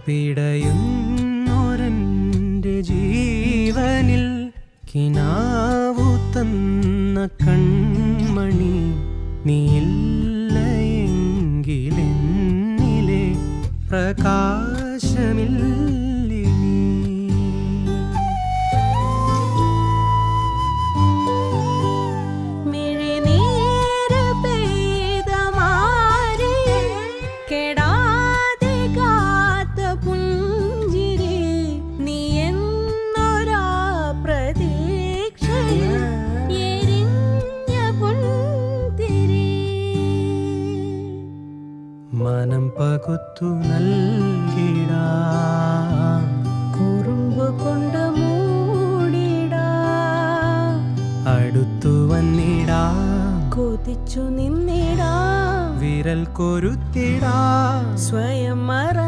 പിടയുന്നൊരെൻ്റെ ജീവനിൽ കിനാവു തന്ന കൺമണി നീയില്ലയെങ്കിലെന്നിലെ പ്രകാശമില്ലേ നീ. മനം പകുത്തു നൽകിടാ കുറുമ്പ് കൊണ്ട് മൂടിടാ അടുത്തു വന്നിടാ കൊതിച്ചു നിന്നിടാ വിരൽ കൊരുത്തിടാ സ്വയം മറന്നു